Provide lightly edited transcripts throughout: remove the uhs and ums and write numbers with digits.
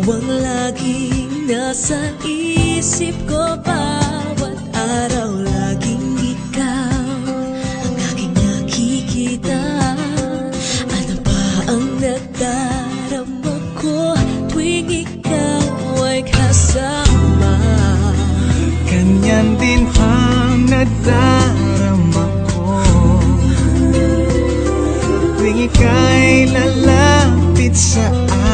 ang laging nasa isip ko. Bawat araw laging ikaw ang aking nakikita. Ano ba ang nadarama ko tuwing ikaw ay kasama? Ganyan din ang nadarama ko tuwing ika'y lalapit sa akin.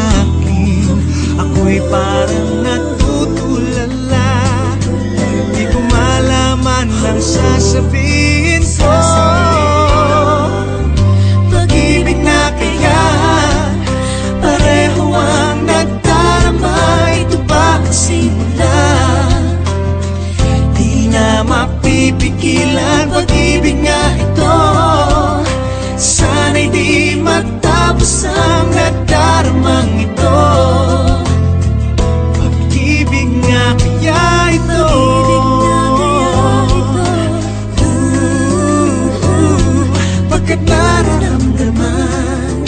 Ako'y parang natutulala, di ko malaman ang sasabihin ko. Pag-ibig na kaya pareho ang nadarama. Ito ba ang simula? Di na mapipigilan. Pag-ibig nga ito, sana'y di matapos ang nadaramang ito. Pag-ibig nga kaya ito, pagkat nararamdaman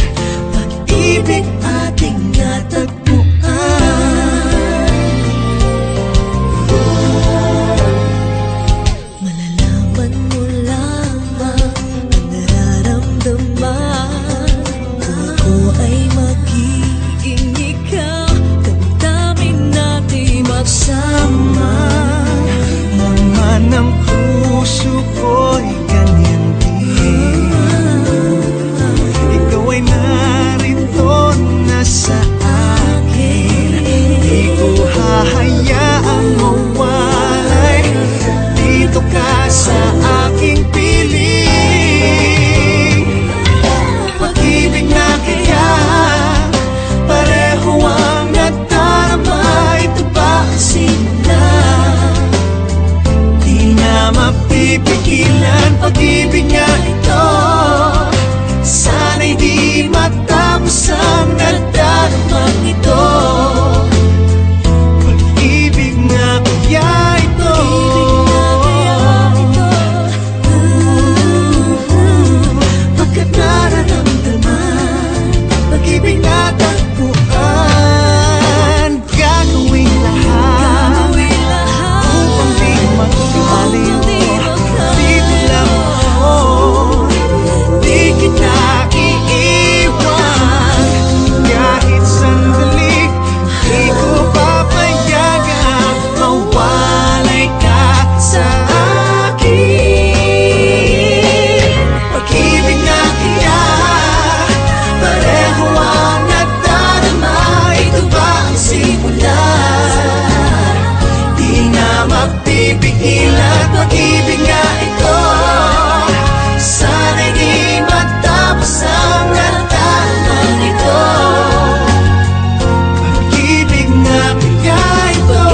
pag-ibig ating natagpuan. Malalaman mo lamang ang nararamdaman kung ako ay magiging ikaw. Damdamin natin magsama. Naman ang puso ko'y ganyan din. Ikaw ay narito na sa akin. Di ko hahayaang mawalay. Dito ka sa aking piling. Pag-ibig na kaya pareho ang nadarama. Ito ba ang simula? Di na mapipigilan. Pag-ibig nga ito, sana'y di matapos ang nadaramang ito. Pag-ibig nga kaya ito, pagkat nararamdaman pag-ibig na tagpuan. Gagawin lahat upang di magkaliw. Dito lang ako, di kita iiwan. Kahit sandali, di ko papayagan mawalay ka sa akin. Pag-ibig na kaya pareho ang nadarama. Ito ba ang simula? Di na mapipigilan. Pag-ibig nga ito, sana'y di matapos ang nadaramang ito. Pag-ibig nga kaya ito,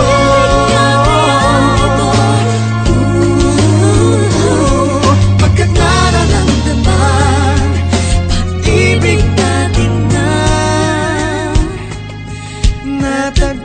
pagkat nararamdaman pag-ibig natin na natagpuan.